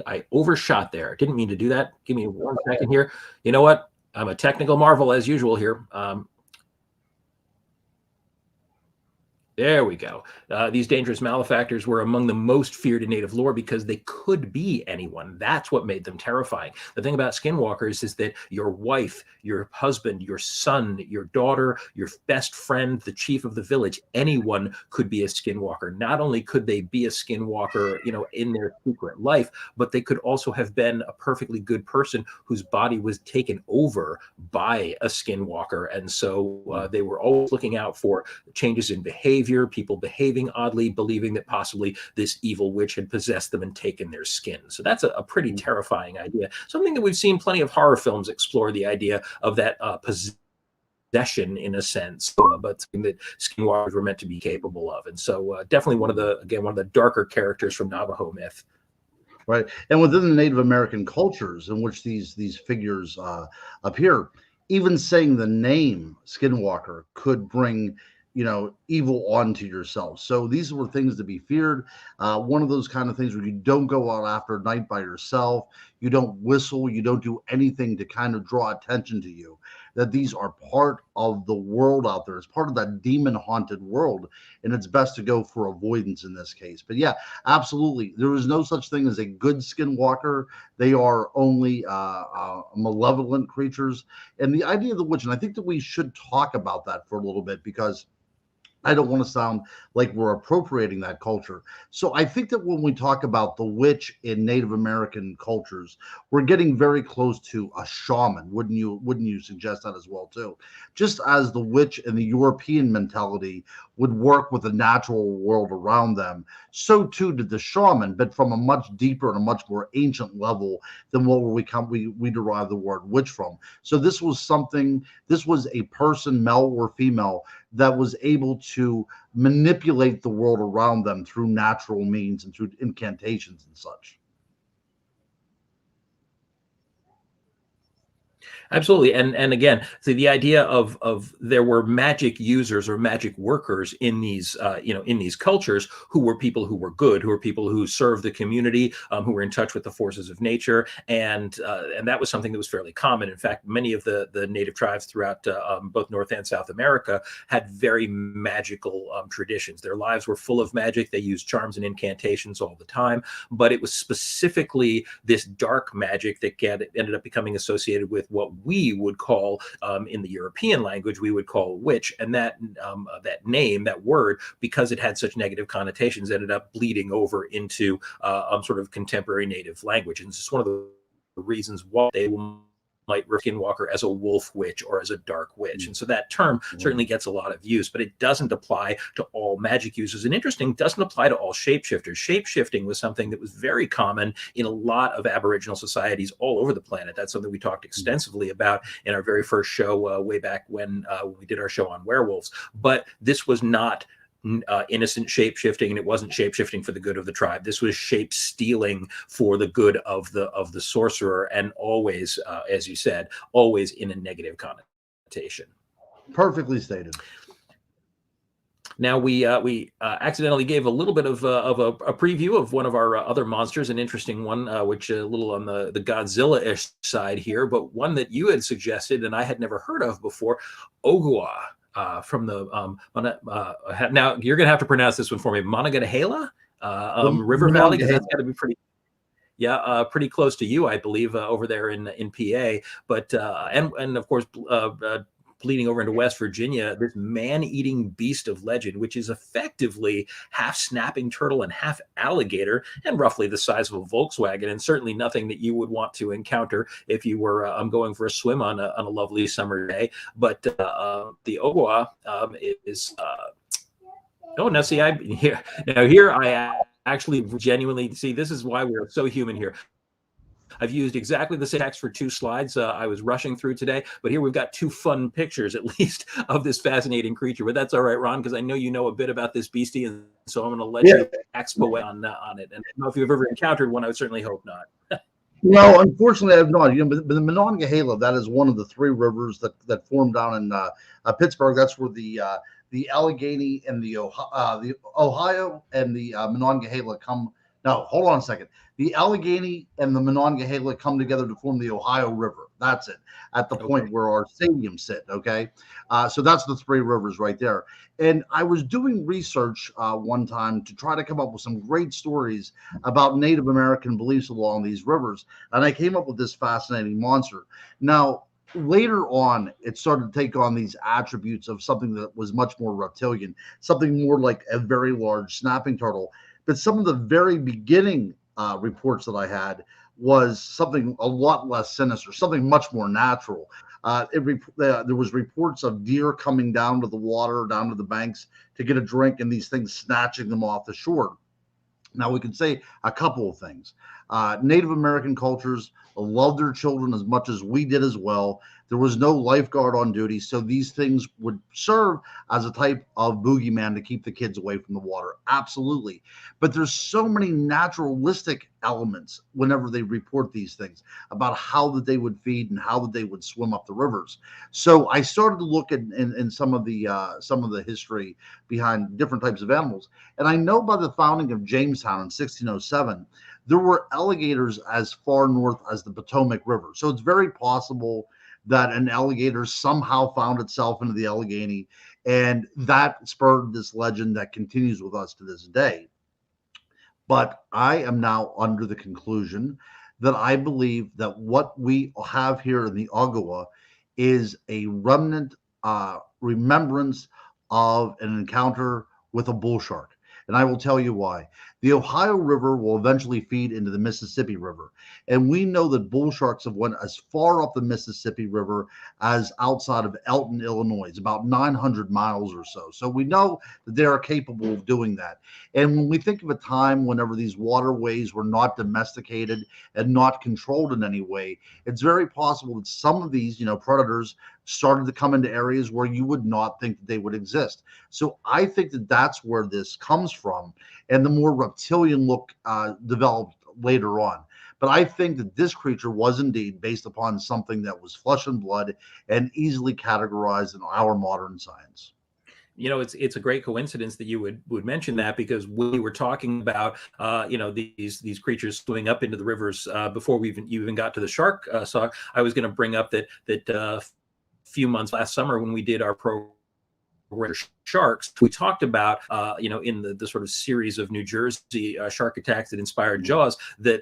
I overshot there. Didn't mean to do that. Give me 1 second here. You know what? I'm a technical marvel as usual here. There we go. These dangerous malefactors were among the most feared in native lore because they could be anyone. That's what made them terrifying. The thing about skinwalkers is that your wife, your husband, your son, your daughter, your best friend, the chief of the village, anyone could be a skinwalker. Not only could they be a skinwalker, in their secret life, but they could also have been a perfectly good person whose body was taken over by a skinwalker. And so they were always looking out for changes in behavior, people behaving oddly, believing that possibly this evil witch had possessed them and taken their skin. So that's a pretty terrifying idea. Something that we've seen plenty of horror films explore, the idea of that possession in a sense, but something that skinwalkers were meant to be capable of. And so definitely one of the darker characters from Navajo myth. Right. And within the Native American cultures in which these figures appear, even saying the name Skinwalker could bring evil onto yourself. So these were things to be feared. One of those kind of things where you don't go out after night by yourself, you don't whistle, you don't do anything to kind of draw attention to you. That these are part of the world out there. It's part of that demon haunted world, and it's best to go for avoidance in this case. But yeah, absolutely, there is no such thing as a good skinwalker. They are only malevolent creatures. And the idea of the witch, and I think that we should talk about that for a little bit, because I don't want to sound like we're appropriating that culture. So I think that when we talk about the witch in Native American cultures, we're getting very close to a shaman. Wouldn't you suggest that as well too? Just as the witch in the European mentality would work with the natural world around them, so too did the shaman, but from a much deeper and a much more ancient level than what we derive the word witch from. So this was a person, male or female, that was able to manipulate the world around them through natural means and through incantations and such. Absolutely. And again, so the idea of there were magic users or magic workers in these in these cultures who were people who were good, who were people who served the community, who were in touch with the forces of nature, and that was something that was fairly common. In fact, many of the native tribes throughout both North and South America had very magical traditions. Their lives were full of magic. They used charms and incantations all the time, but it was specifically this dark magic that ended up becoming associated with what we would call, in the European language, we would call witch. And that name, that word, because it had such negative connotations, ended up bleeding over into sort of contemporary native language. And it's just one of the reasons why they might skinwalker as a wolf witch or as a dark witch. And so that term certainly gets a lot of use, but it doesn't apply to all magic users. And interesting, doesn't apply to all shapeshifters. Shapeshifting was something that was very common in a lot of Aboriginal societies all over the planet. That's something we talked extensively about in our very first show way back when we did our show on werewolves. But this was not innocent shape shifting, and it wasn't shape shifting for the good of the tribe. This was shape stealing for the good of the sorcerer, and always, as you said, always in a negative connotation. Perfectly stated. Now we accidentally gave a little bit of a preview of one of our other monsters, an interesting one, which a little on the Godzilla-ish side here, but one that you had suggested and I had never heard of before, Ogua. From the now you're gonna have to pronounce this one for me. Monongahela, River Valley, because that's got to be pretty close to you, I believe, over there in PA. But and of course, bleeding over into West Virginia, this man-eating beast of legend, which is effectively half snapping turtle and half alligator, and roughly the size of a Volkswagen, and certainly nothing that you would want to encounter if you were going for a swim on a lovely summer day. But the Ogua is oh, now see, here I actually genuinely see, this is why we're so human here. I've used exactly the same text for 2 slides I was rushing through today, but here we've got 2 fun pictures, at least, of this fascinating creature. But that's all right, Ron, because I know you know a bit about this beastie, and so I'm going to let you expo on it. And I don't know if you've ever encountered one. I would certainly hope not. No, unfortunately, I have not. But the Monongahela, that is one of the 3 rivers that form down in Pittsburgh. That's where the Allegheny and the Ohio and the Monongahela come. No, hold on a second. The Allegheny and the Monongahela come together to form the Ohio River. That's it, at the point where our stadium sit, okay? So that's the 3 rivers right there. And I was doing research one time to try to come up with some great stories about Native American beliefs along these rivers. And I came up with this fascinating monster. Now, later on, it started to take on these attributes of something that was much more reptilian, something more like a very large snapping turtle. But some of the very beginning reports that I had was something a lot less sinister, something much more natural. There was reports of deer coming down to the water, down to the banks to get a drink, and these things snatching them off the shore. Now, we can say a couple of things. Native American cultures loved their children as much as we did as well. There was no lifeguard on duty, so these things would serve as a type of boogeyman to keep the kids away from the water. Absolutely. But there's so many naturalistic elements whenever they report these things about how that they would feed and how that they would swim up the rivers. So I started to look at in some of the history behind different types of animals. And I know by the founding of Jamestown in 1607, there were alligators as far north as the Potomac River. So it's very possible that an alligator somehow found itself into the Allegheny, and that spurred this legend that continues with us to this day. But I am now under the conclusion that I believe that what we have here in the Ogua is a remnant remembrance of an encounter with a bull shark. And I will tell you why. The Ohio River will eventually feed into the Mississippi River. And we know that bull sharks have went as far up the Mississippi River as outside of Elton, Illinois. It's about 900 miles or so. So we know that they are capable of doing that. And when we think of a time whenever these waterways were not domesticated and not controlled in any way, it's very possible that some of these, predators started to come into areas where you would not think that they would exist. So I think that that's where this comes from, and the more reptilian look developed later on. But I think that this creature was indeed based upon something that was flesh and blood and easily categorized in our modern science. It's a great coincidence that you would mention that, because we were talking about these creatures swimming up into the rivers before we even got to the shark sock. I was going to bring up that few months last summer when we did our program sharks, we talked about in the sort of series of New Jersey shark attacks that inspired Jaws, that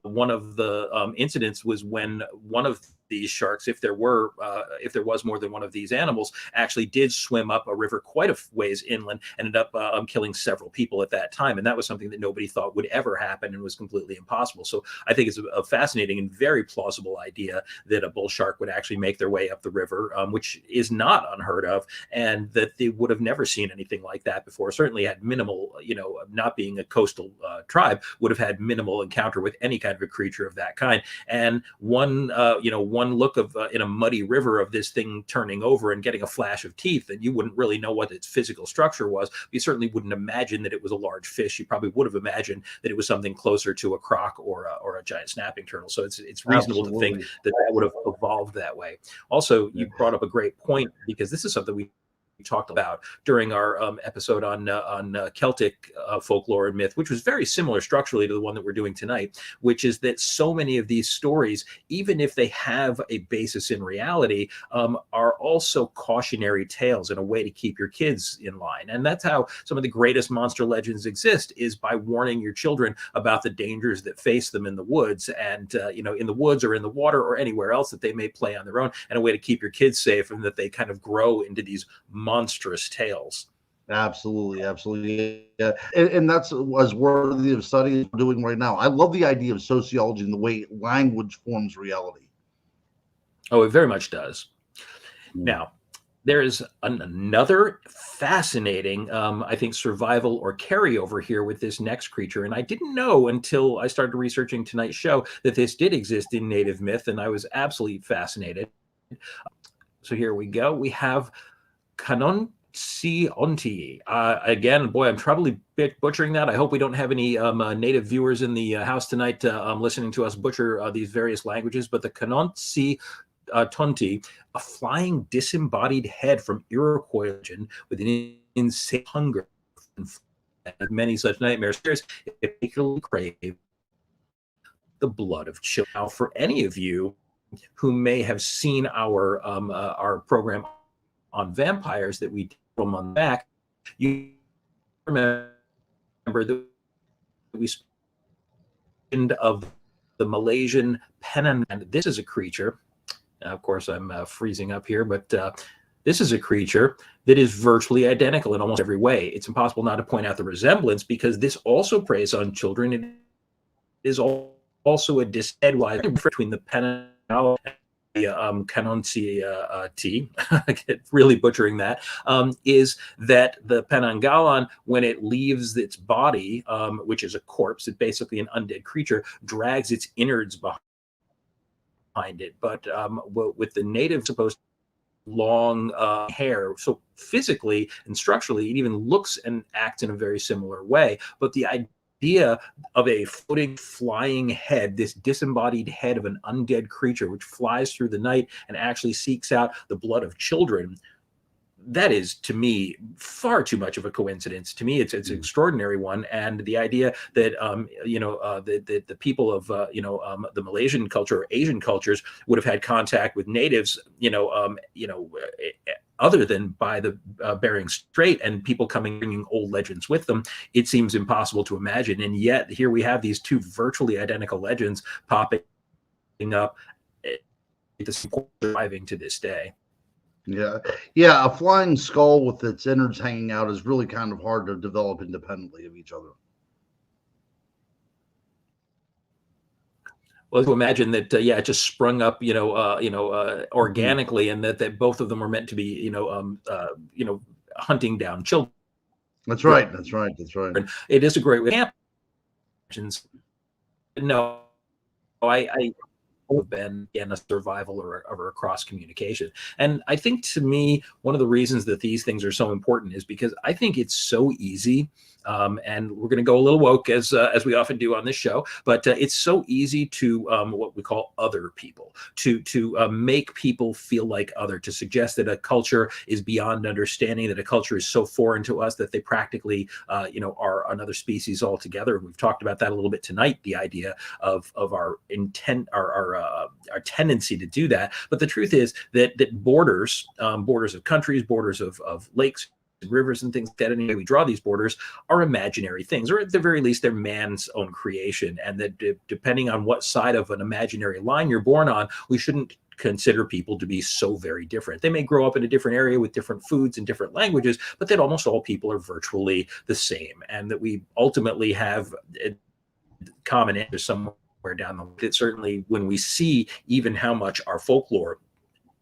one of the incidents was when one of these sharks, if there was more than one of these animals, actually did swim up a river quite a ways inland, ended up killing several people at that time. And that was something that nobody thought would ever happen and was completely impossible. So I think it's a fascinating and very plausible idea that a bull shark would actually make their way up the river, which is not unheard of, and that they would have never seen anything like that before. Certainly had minimal, not being a coastal tribe, would have had minimal encounter with any kind of a creature of that kind. And one, one look of in a muddy river of this thing turning over and getting a flash of teeth, and you wouldn't really know what its physical structure was. You certainly wouldn't imagine that it was a large fish. You probably would have imagined that it was something closer to a croc or a giant snapping turtle. So it's reasonable to think that would have evolved that way. Also, you brought up a great point, because this is something we talked about during our episode on Celtic folklore and myth, which was very similar structurally to the one that we're doing tonight, which is that so many of these stories, even if they have a basis in reality, are also cautionary tales and a way to keep your kids in line. And that's how some of the greatest monster legends exist, is by warning your children about the dangers that face them in the woods, and in the woods or in the water or anywhere else that they may play on their own, and a way to keep your kids safe, and that they kind of grow into these monstrous tales. Absolutely. Yeah. And that's as worthy of study we're doing right now. I love the idea of sociology and the way language forms reality. Oh, it very much does. Now, there is another fascinating, I think, survival or carryover here with this next creature. And I didn't know until I started researching tonight's show that this did exist in native myth, and I was absolutely fascinated. So here we go. We have Kanonsionti. Again, boy, I'm probably butchering that. I hope we don't have any native viewers in the house tonight listening to us butcher these various languages. But the Kanonsionti, a flying disembodied head from Iroquois legend with an insane hunger and many such nightmares, it particularly crave the blood of children. Now, for any of you who may have seen our program on vampires that we did a month back, you remember that we spoke of the Malaysian Penang. And this is a creature. Of course, I'm freezing up here, but this is a creature that is virtually identical in almost every way. It's impossible not to point out the resemblance, because this also preys on children. It is also a edgewise between the Penang and the Kanonsionti, I get really butchering that, is that the Penanggalan, when it leaves its body, which is a corpse, it's basically an undead creature, drags its innards behind it. But with the native supposed long hair, so physically and structurally, it even looks and acts in a very similar way. But the idea of a floating, flying head, this disembodied head of an undead creature which flies through the night and actually seeks out the blood of children, that is, to me, far too much of a coincidence. To me, it's an extraordinary one. And the idea that the people of the Malaysian culture or Asian cultures would have had contact with natives, other than by the Bering Strait, and people bringing old legends with them, it seems impossible to imagine. And yet here we have these two virtually identical legends popping up, surviving to this day. Yeah. A flying skull with its innards hanging out is really kind of hard to develop independently of each other. Well, to imagine that, it just sprung up, organically, and that both of them were meant to be, hunting down children. That's right. It is a great way. No, I have been a survival or a cross communication. And I think, to me, one of the reasons that these things are so important is because I think it's so easy. And we're going to go a little woke, as we often do on this show, but it's so easy to what we call other people, to make people feel like other, to suggest that a culture is beyond understanding, that a culture is so foreign to us that they practically are another species altogether. And we've talked about that a little bit tonight, the idea of our intent, our tendency to do that. But the truth is that borders of countries, borders of lakes, rivers, and things like that, anyway we draw these borders, are imaginary things, or at the very least they're man's own creation. And that depending on what side of an imaginary line you're born on, we shouldn't consider people to be so very different. They may grow up in a different area with different foods and different languages, but that almost all people are virtually the same, and that we ultimately have a common interest somewhere down the line. That certainly, when we see even how much our folklore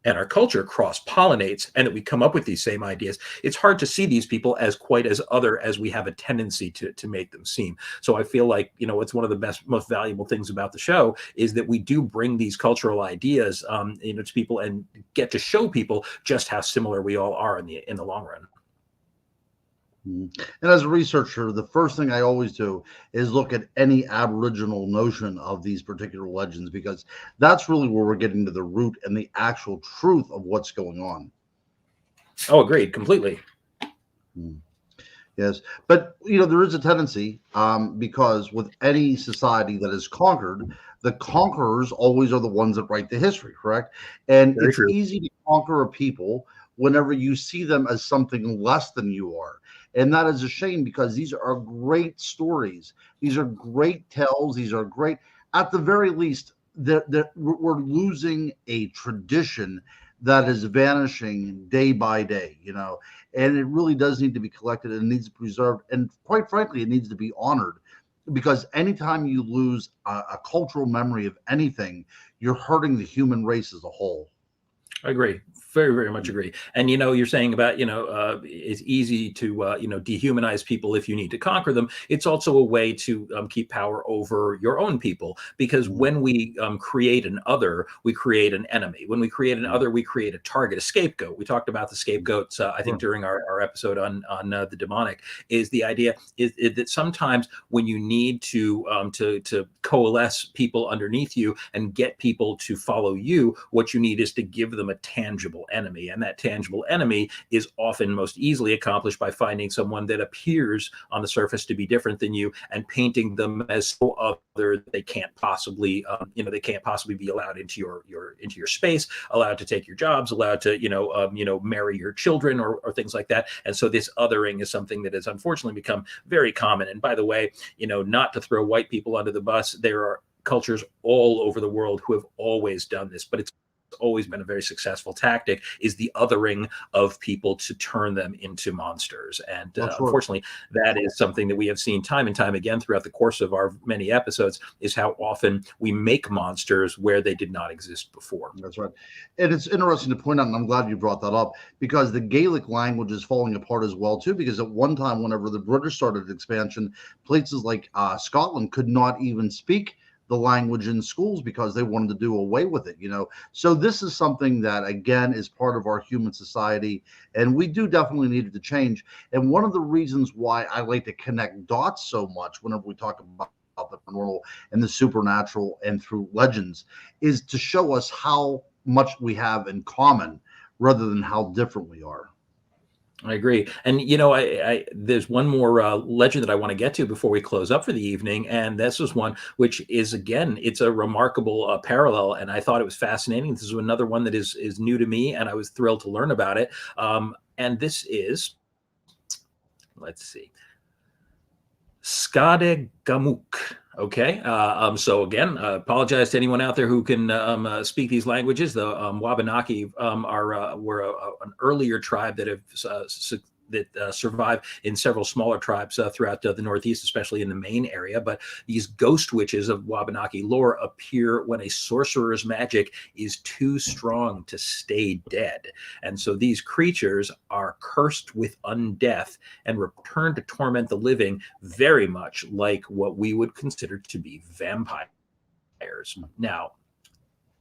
and our culture cross-pollinates, and that we come up with these same ideas, it's hard to see these people as quite as other as we have a tendency to make them seem. So I feel like, it's one of the most valuable things about the show is that we do bring these cultural ideas, to people and get to show people just how similar we all are in the long run. And as a researcher, the first thing I always do is look at any Aboriginal notion of these particular legends, because that's really where we're getting to the root and the actual truth of what's going on. Oh, agreed, completely. Yes, but there is a tendency, because with any society that is conquered, the conquerors always are the ones that write the history, correct? And Very it's true. easy to conquer a people whenever you see them as something less than you are. And that is a shame, because these are great stories. These are great tales. These are great. At the very least, we're losing a tradition that is vanishing day by day, and it really does need to be collected, and it needs to be preserved. And quite frankly, it needs to be honored, because anytime you lose a cultural memory of anything, you're hurting the human race as a whole. I agree. Very, very much agree. And you're saying about it's easy to dehumanize people if you need to conquer them. It's also a way to keep power over your own people, because when we create an other, we create an enemy. When we create an other, we create a target, a scapegoat. We talked about the scapegoats, I think, during our episode on the demonic. Is the idea is that sometimes when you need to coalesce people underneath you and get people to follow you, what you need is to give them a tangible enemy, and that tangible enemy is often most easily accomplished by finding someone that appears on the surface to be different than you and painting them as so other that they can't possibly be allowed into your space, allowed to take your jobs, allowed to marry your children, or things like that. And so this othering is something that has unfortunately become very common. And by the way, not to throw white people under the bus, there are cultures all over the world who have always done this, but it's always been a very successful tactic, is the othering of people to turn them into monsters. And unfortunately, that is something that we have seen time and time again throughout the course of our many episodes, is how often we make monsters where they did not exist before. That's right. And it's interesting to point out, and I'm glad you brought that up, because the Gaelic language is falling apart as well, too, because at one time, whenever the British started expansion, places like Scotland could not even speak the language in schools because they wanted to do away with it. So this is something that, again, is part of our human society, and we do definitely need it to change. And one of the reasons why I like to connect dots so much whenever we talk about the paranormal and the supernatural and through legends is to show us how much we have in common rather than how different we are. I agree. And, there's one more legend that I want to get to before we close up for the evening. And this is one which is, again, it's a remarkable parallel. And I thought it was fascinating. This is another one that is new to me, and I was thrilled to learn about it. And this is, let's see, Skade Gamuk. Okay. So again, apologize to anyone out there who can speak these languages. The Wabanaki were an earlier tribe that have survive in several smaller tribes throughout the Northeast, especially in the Maine area. But these ghost witches of Wabanaki lore appear when a sorcerer's magic is too strong to stay dead. And so these creatures are cursed with undeath and return to torment the living, very much like what we would consider to be vampires. Now,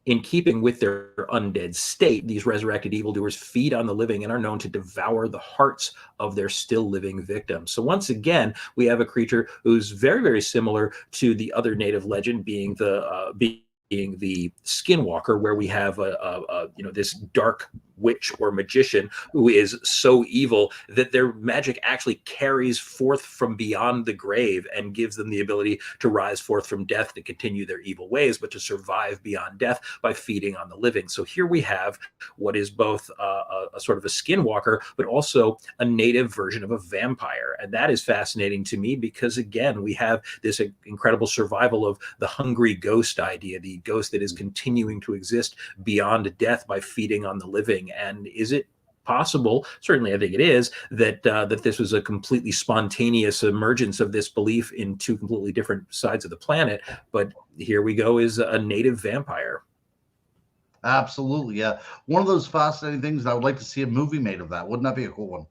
in keeping with their undead state, these resurrected evildoers feed on the living and are known to devour the hearts of their still living victims. So once again, we have a creature who's very, very similar to the other native legend, being the skinwalker, where we have this dark witch or magician who is so evil that their magic actually carries forth from beyond the grave and gives them the ability to rise forth from death, to continue their evil ways, but to survive beyond death by feeding on the living. So here we have what is both a sort of a skinwalker, but also a native version of a vampire. And that is fascinating to me because, again, we have this incredible survival of the hungry ghost idea, the ghost that is continuing to exist beyond death by feeding on the living. And is it possible? Certainly, I think it is, that this was a completely spontaneous emergence of this belief in two completely different sides of the planet. But here we go, is a native vampire. Absolutely, yeah. One of those fascinating things, I would like to see a movie made of that. Wouldn't that be a cool one?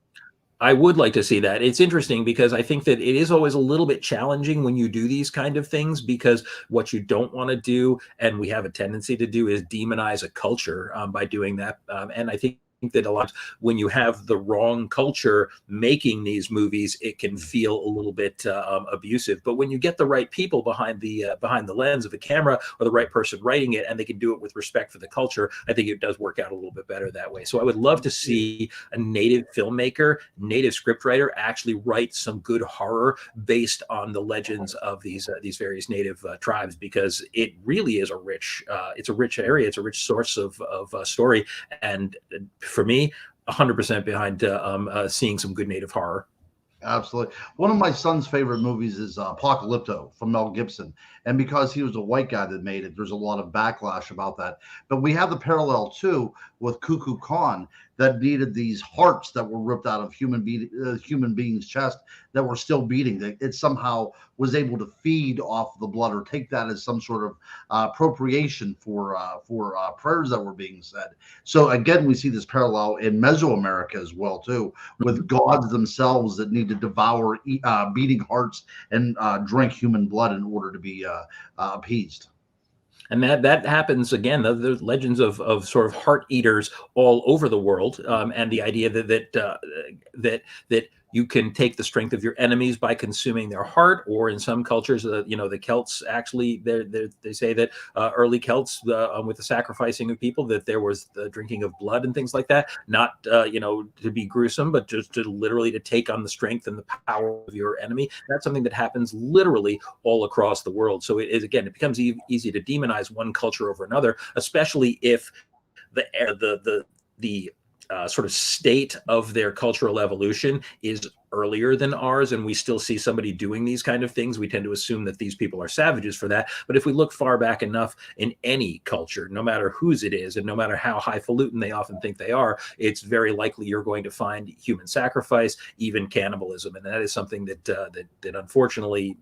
I would like to see that. It's interesting because I think that it is always a little bit challenging when you do these kind of things, because what you don't want to do, and we have a tendency to do, is demonize a culture by doing that. And I think that a lot, when you have the wrong culture making these movies, it can feel a little bit abusive. But when you get the right people behind the lens of a camera, or the right person writing it, and they can do it with respect for the culture, I think it does work out a little bit better that way. So I would love to see a native filmmaker, native scriptwriter actually write some good horror based on the legends of these various native tribes, because it really is it's a rich area, it's a rich source of story, and for me, 100% behind seeing some good native horror. Absolutely. One of my son's favorite movies is Apocalypto from Mel Gibson. And because he was a white guy that made it, there's a lot of backlash about that. But we have the parallel too with Cuckoo Khan, that needed these hearts that were ripped out of human beings' chest that were still beating. That it somehow was able to feed off the blood, or take that as some sort of appropriation for prayers that were being said. So again, we see this parallel in Mesoamerica as well too, with gods themselves that need to devour beating hearts and drink human blood in order to be appeased. And that happens again. There's legends of sort of heart eaters all over the world, and the idea that you can take the strength of your enemies by consuming their heart. Or in some cultures, the Celts actually, they say that early Celts, with the sacrificing of people, that there was the drinking of blood and things like that, not to be gruesome, but just to literally to take on the strength and the power of your enemy. That's something that happens literally all across the world. So it becomes easy to demonize one culture over another, especially if the sort of state of their cultural evolution is earlier than ours, and we still see somebody doing these kind of things. We tend to assume that these people are savages for that. But if we look far back enough in any culture, no matter whose it is, and no matter how highfalutin they often think they are, it's very likely you're going to find human sacrifice, even cannibalism. And that is something that unfortunately,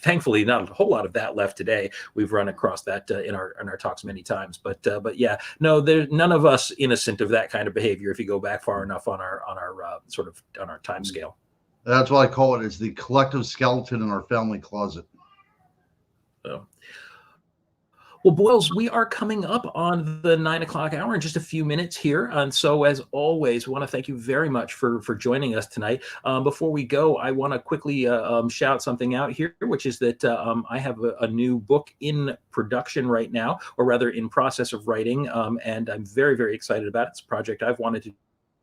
thankfully, not a whole lot of that left today. We've run across that in our talks many times. But yeah, no, there's none of us innocent of that kind of behavior if you go back far enough on our time scale. That's what I call it. Is the collective skeleton in our family closet. So, well, Boyles, we are coming up on the 9 o'clock hour in just a few minutes here. And so, as always, we want to thank you very much for joining us tonight. Before we go, I want to quickly shout something out here, which is that I have a new book in production right now, or rather in process of writing. And I'm very, very excited about it. It's a project I've wanted to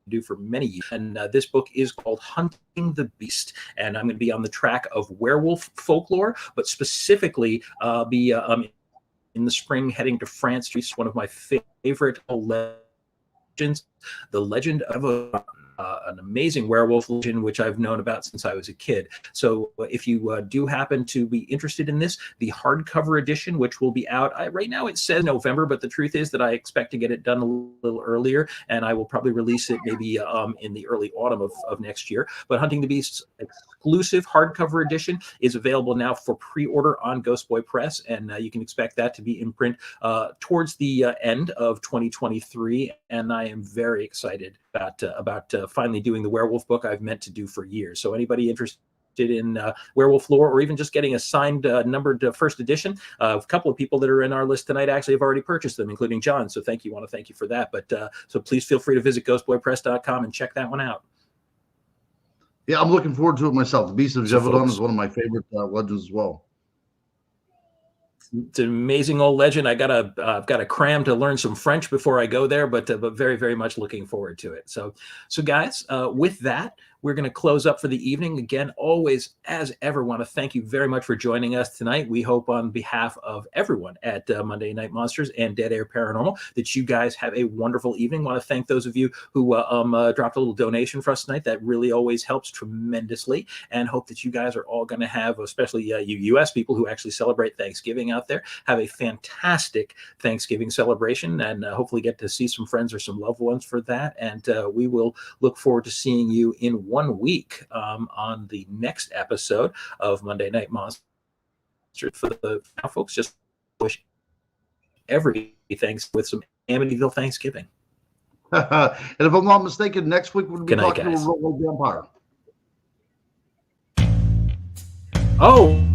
do for many years. And this book is called Hunting the Beast. And I'm going to be on the track of werewolf folklore, but specifically be in the spring heading to France. It's one of my favorite legends, the legend of an amazing werewolf legend, which I've known about since I was a kid. So if you do happen to be interested in this, the hardcover edition, which will be out right now, it says November, but the truth is that I expect to get it done a little earlier, and I will probably release it maybe in the early autumn of next year. But Hunting the Beast's exclusive hardcover edition is available now for pre-order on Ghost Boy Press, and you can expect that to be in print towards the end of 2023. And I am very excited about finally doing the werewolf book I've meant to do for years. So anybody interested in werewolf lore, or even just getting a signed numbered first edition, a couple of people that are in our list tonight actually have already purchased them, including John. So want to thank you for that. But so please feel free to visit ghostboypress.com and check that one out. Yeah, I'm looking forward to it myself. The Beast of Gévaudan is one of my favorite legends as well. It's an amazing old legend. I've got a cram to learn some French before I go there, but very, very much looking forward to it. So guys, with that, we're going to close up for the evening. Again, always, as ever, want to thank you very much for joining us tonight. We hope on behalf of everyone at Monday Night Monsters and Dead Air Paranormal that you guys have a wonderful evening. Want to thank those of you who dropped a little donation for us tonight. That really always helps tremendously, and hope that you guys are all going to have, especially you U.S. people who actually celebrate Thanksgiving out there, have a fantastic Thanksgiving celebration, and hopefully get to see some friends or some loved ones for that. And we will look forward to seeing you in 1 week on the next episode of Monday Night Monsters. For the now, folks, just wish every thanks with some Amityville Thanksgiving. And if I'm not mistaken, next week we'll be Good night, talking to a guys. real vampire. Oh.